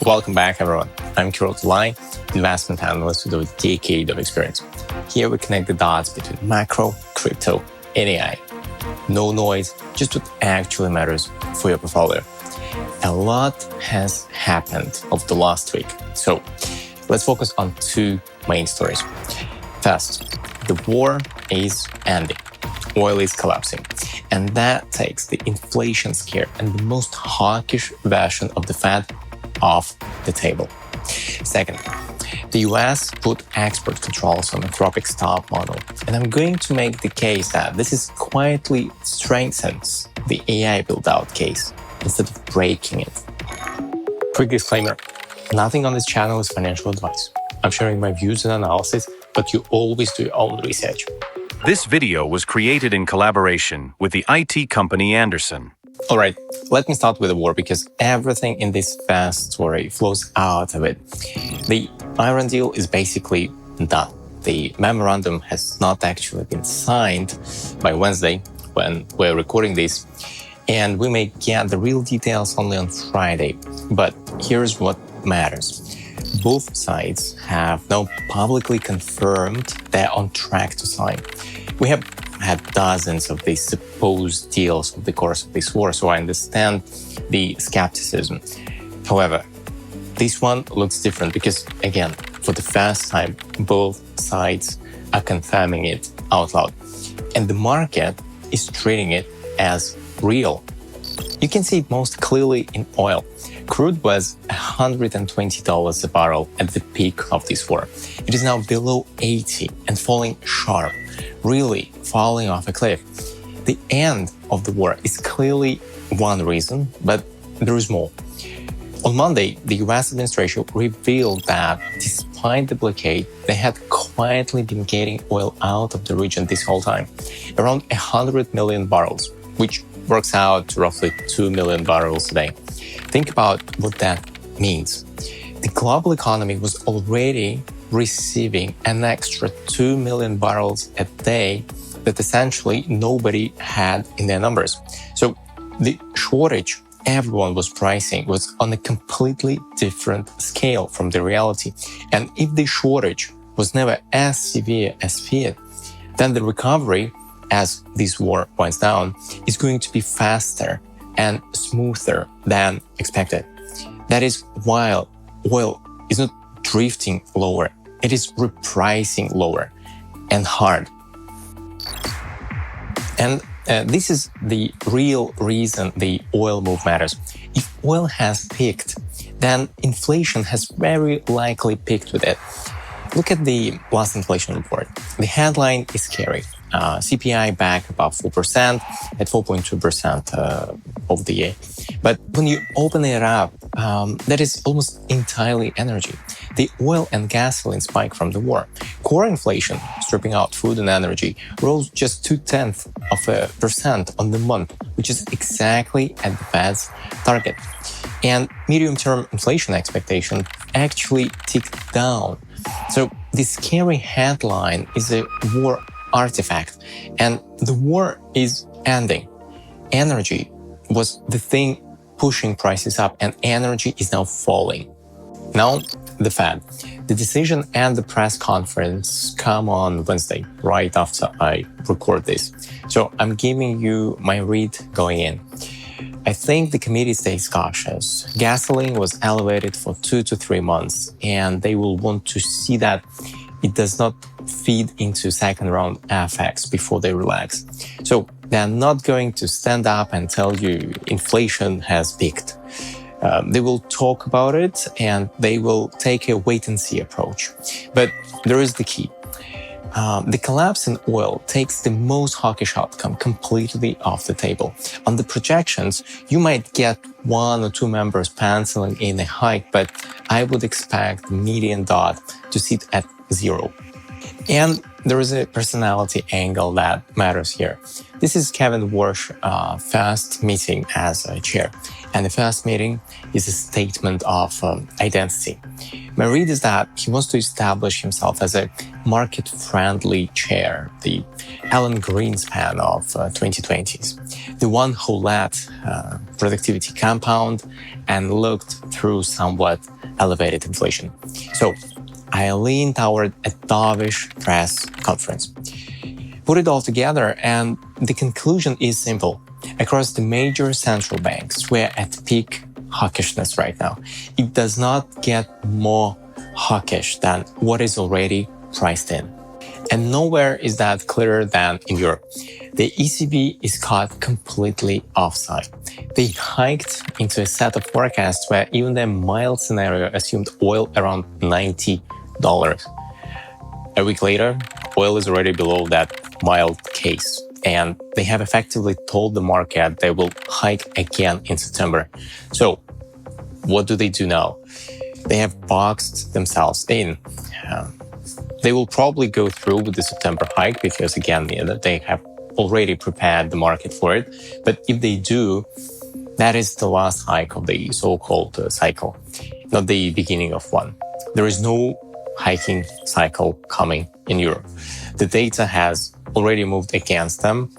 Welcome back, everyone. I'm Kirill Tulai, investment analyst with a decade of experience. Here we connect the dots between macro, crypto, and AI. No noise, just what actually matters for your portfolio. A lot has happened over the last week, so let's focus on two main stories. First, the war is ending. Oil is collapsing, and that takes the inflation scare and the most hawkish version of the Fed off the table. Second, the US put export controls on Anthropic stock model, and I'm going to make the case that this is quietly strengthens the AI build-out case instead of breaking it. Quick disclaimer, nothing on this channel is financial advice. I'm sharing my views and analysis, but you always do your own research. This video was created in collaboration with the IT company Anderson. All right, let me start with the war because everything in this fast story flows out of it. The Iran deal is basically done. The memorandum has not actually been signed by Wednesday when we're recording this, and we may get the real details only on Friday. But here's what matters. Both sides have now publicly confirmed they're on track to sign. We have had dozens of these supposed deals over the course of this war, so I understand the skepticism. However, this one looks different because, again, for the first time, both sides are confirming it out loud. And the market is treating it as real. You can see it most clearly in oil. Crude was $120 a barrel at the peak of this war. It is now below 80 and falling sharp, really falling off a cliff. The end of the war is clearly one reason, but there is more. On Monday, the US administration revealed that despite the blockade, they had quietly been getting oil out of the region this whole time, around 100 million barrels, which works out to roughly 2 million barrels a day. Think about what that means. The global economy was already receiving an extra 2 million barrels a day that essentially nobody had in their numbers. So the shortage everyone was pricing was on a completely different scale from the reality. And if the shortage was never as severe as feared, then the recovery as this war winds down is going to be faster and smoother than expected. That is why oil is not drifting lower, it is repricing lower and hard. And this is the real reason the oil move matters. If oil has peaked, then inflation has very likely peaked with it. Look at the last inflation report. The headline is scary. CPI back above 4% at 4.2% of the year. But when you open it up, that is almost entirely energy. The oil and gasoline spike from the war. Core inflation, stripping out food and energy, rose just 0.2% on the month, which is exactly at the Fed's target. And medium-term inflation expectation actually ticked down. So the scary headline is a war artifact, and the war is ending. Energy was the thing pushing prices up, and energy is now falling. Now, the Fed. The decision and the press conference come on Wednesday, right after I record this. So I'm giving you my read going in. I think the committee stays cautious. Gasoline was elevated for 2 to 3 months, and they will want to see that it does not feed into second round FX before they relax. So they're not going to stand up and tell you inflation has peaked. They will talk about it and they will take a wait-and-see approach. But there is the key. The collapse in oil takes the most hawkish outcome completely off the table. On the projections, you might get 1 or 2 members penciling in a hike, but I would expect the median dot to sit at 0. And there is a personality angle that matters here. This is Kevin Warsh first meeting as a chair. And the first meeting is a statement of identity. My read is that he wants to establish himself as a market-friendly chair, the Alan Greenspan of 2020s, the one who led productivity compound and looked through somewhat elevated inflation. So I lean toward a dovish press conference. Put it all together, and the conclusion is simple. Across the major central banks, we're at peak hawkishness right now. It does not get more hawkish than what is already priced in. And nowhere is that clearer than in Europe. The ECB is caught completely offside. They hiked into a set of forecasts where even their mild scenario assumed oil around $90. A week later, oil is already below that mild case, and they have effectively told the market they will hike again in September. So what do they do now? They have boxed themselves in. They will probably go through with the September hike because, again, they have already prepared the market for it. But if they do, that is the last hike of the so-called cycle, not the beginning of one. There is no hiking cycle coming in Europe. The data has already moved against them.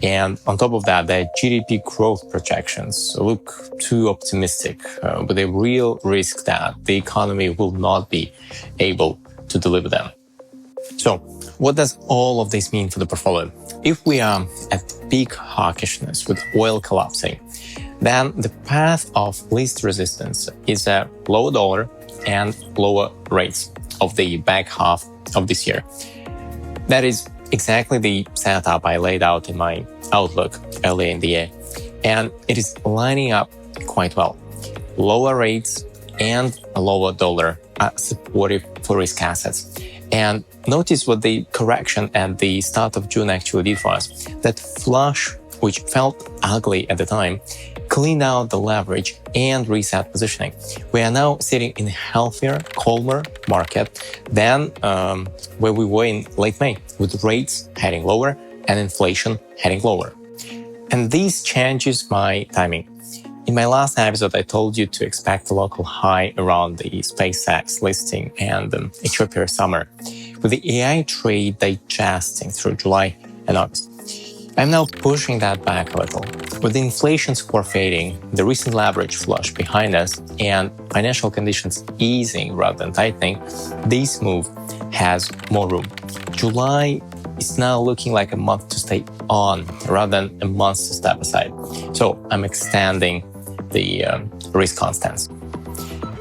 And on top of that, their GDP growth projections look too optimistic, with a real risk that the economy will not be able to deliver them. So what does all of this mean for the portfolio? If we are at peak hawkishness with oil collapsing, then the path of least resistance is a lower dollar and lower rates of the back half of this year. That is exactly the setup I laid out in my outlook earlier in the year, and it is lining up quite well. Lower rates and a lower dollar are supportive for risk assets. And notice what the correction at the start of June actually did for us. That flush, which felt ugly at the time, cleaned out the leverage and reset positioning. We are now sitting in a healthier, calmer market than where we were in late May, with rates heading lower and inflation heading lower. And this changes my timing. In my last episode, I told you to expect a local high around the SpaceX listing and Ethiopia summer, with the AI trade digesting through July and August. I'm now pushing that back a little. With the inflation score fading, the recent leverage flush behind us, and financial conditions easing rather than tightening, this move has more room. July is now looking like a month to stay on rather than a month to step aside. So I'm extending the risk constants.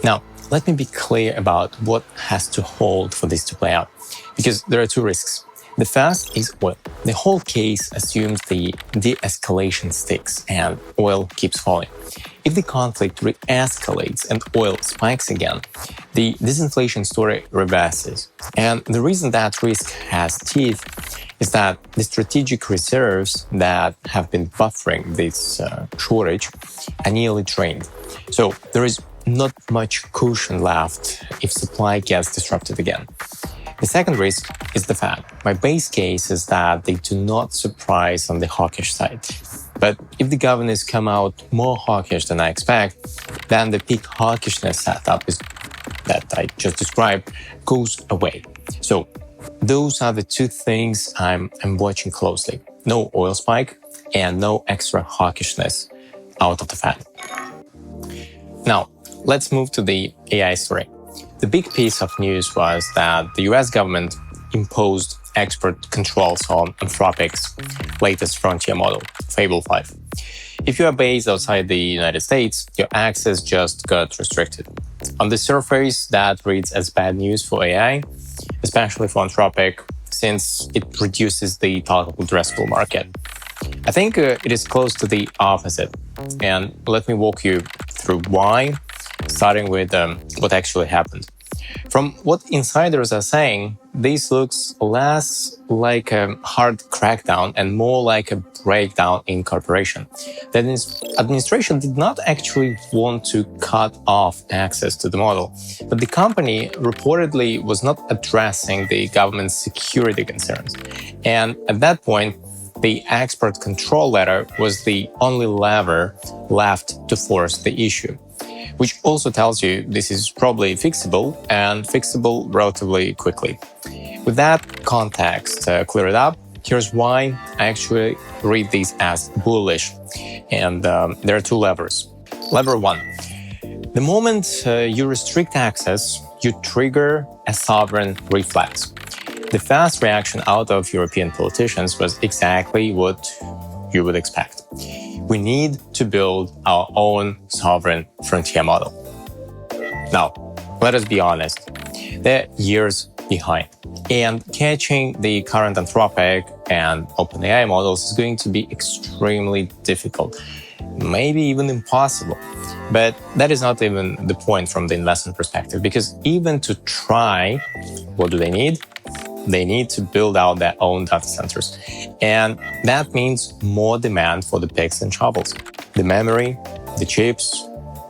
Now, let me be clear about what has to hold for this to play out, because there are two risks. The first is oil. The whole case assumes the de-escalation sticks and oil keeps falling. If the conflict re-escalates and oil spikes again, the disinflation story reverses. And the reason that risk has teeth is that the strategic reserves that have been buffering this shortage are nearly drained. So there is not much cushion left if supply gets disrupted again. The second risk is the Fed. My base case is that they do not surprise on the hawkish side. But if the governors come out more hawkish than I expect, then the peak hawkishness setup that I just described goes away. So those are the two things I'm watching closely. No oil spike and no extra hawkishness out of the Fed. Now, let's move to the AI story. The big piece of news was that the US government imposed export controls on Anthropic's latest frontier model, Fable 5. If you are based outside the United States, your access just got restricted. On the surface, that reads as bad news for AI, especially for Anthropic, since it reduces the total addressable market. I think it is close to the opposite, and let me walk you through why, starting with what actually happened. From what insiders are saying, this looks less like a hard crackdown and more like a breakdown in corporation. The administration did not actually want to cut off access to the model, but the company reportedly was not addressing the government's security concerns. And at that point, the export control letter was the only lever left to force the issue. which also tells you this is probably fixable and fixable relatively quickly. With that context cleared up, here's why I actually read these as bullish. And there are two levers. Lever one, the moment you restrict access, you trigger a sovereign reflex. The fast reaction out of European politicians was exactly what you would expect. We need to build our own sovereign frontier model. Now, let us be honest, they're years behind. And catching the current Anthropic and OpenAI models is going to be extremely difficult, maybe even impossible. But that is not even the point from the investment perspective, because even to try, what do they need? They need to build out their own data centers. And that means more demand for the picks and shovels. The memory, the chips,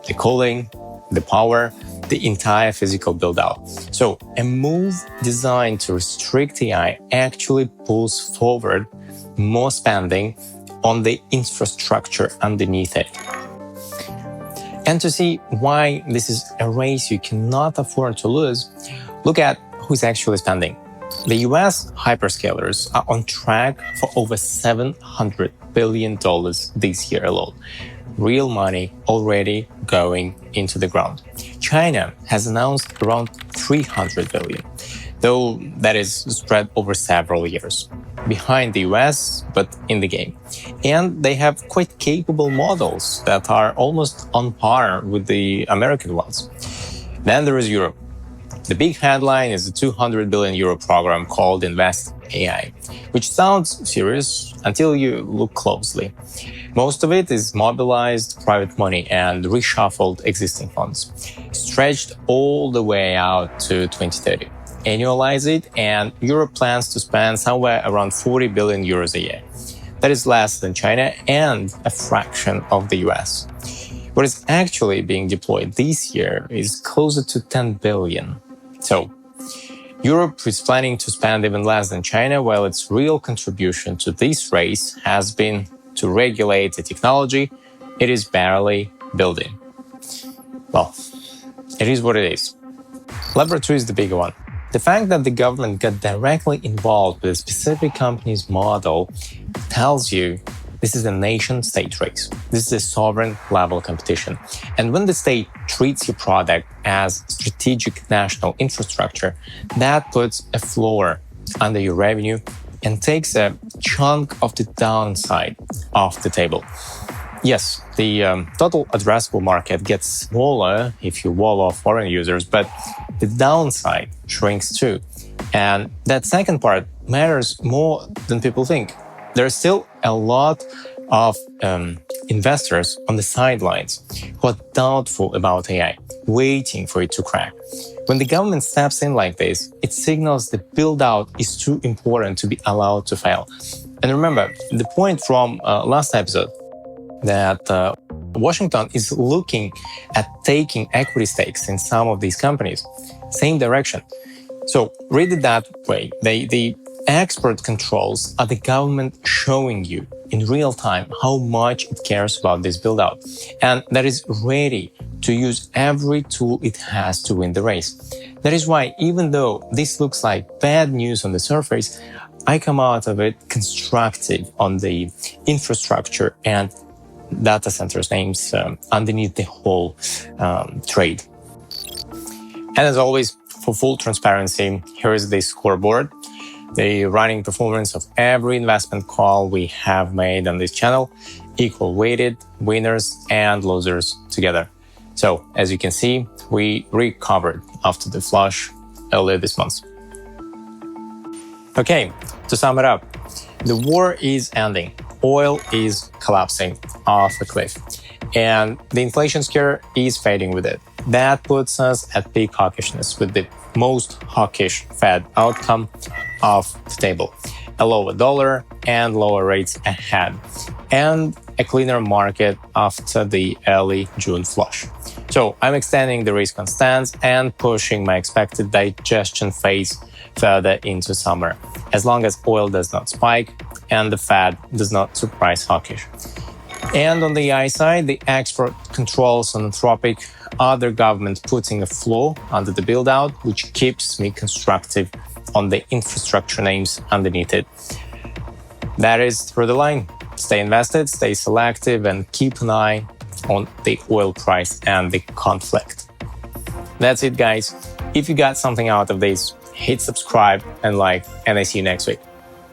the cooling, the power, the entire physical build-out. So a move designed to restrict AI actually pulls forward more spending on the infrastructure underneath it. And to see why this is a race you cannot afford to lose, look at who's actually spending. The US hyperscalers are on track for over $700 billion this year alone. Real money already going into the ground. China has announced around $300 billion, though that is spread over several years. Behind the US, but in the game. And they have quite capable models that are almost on par with the American ones. Then there is Europe. The big headline is a 200 billion euro program called Invest AI, which sounds serious until you look closely. Most of it is mobilized private money and reshuffled existing funds, stretched all the way out to 2030. Annualize it, and Europe plans to spend somewhere around 40 billion euros a year. That is less than China and a fraction of the US. What is actually being deployed this year is closer to 10 billion. So, Europe is planning to spend even less than China, while its real contribution to this race has been to regulate the technology it is barely building. Well, it is what it is. Lever 2 is the bigger one. The fact that the government got directly involved with a specific company's model tells you this is a nation-state race. This is a sovereign-level competition. And when the state treats your product as strategic national infrastructure, that puts a floor under your revenue and takes a chunk of the downside off the table. Yes, the total addressable market gets smaller if you wall off foreign users, but the downside shrinks too. And that second part matters more than people think. There are still a lot of investors on the sidelines who are doubtful about AI, waiting for it to crack. When the government steps in like this, it signals the build-out is too important to be allowed to fail. And remember, the point from last episode, that Washington is looking at taking equity stakes in some of these companies. Same direction. So read it that way. The expert controls are the government showing you in real time how much it cares about this build-out, and that is ready to use every tool it has to win the race. That is why, even though this looks like bad news on the surface, I come out of it constructive on the infrastructure and data centers names underneath the whole trade. And as always, for full transparency, here is the scoreboard, the running performance of every investment call we have made on this channel, equal weighted winners and losers together. So as you can see, we recovered after the flush earlier this month. Okay, to sum it up, the war is ending. Oil is collapsing off a cliff, and the inflation scare is fading with it. That puts us at peak hawkishness, with the most hawkish Fed outcome off the table. A lower dollar and lower rates ahead, and a cleaner market after the early June flush. So I'm extending the risk on stance and pushing my expected digestion phase further into summer, as long as oil does not spike and the Fed does not surprise hawkish. And on the AI side, the export controls on Anthropic, other government putting a floor under the build-out, which keeps me constructive on the infrastructure names underneath it. That is through the line. Stay invested, stay selective, and keep an eye on the oil price and the conflict. That's it, guys. If you got something out of this, hit subscribe and like, and I see you next week.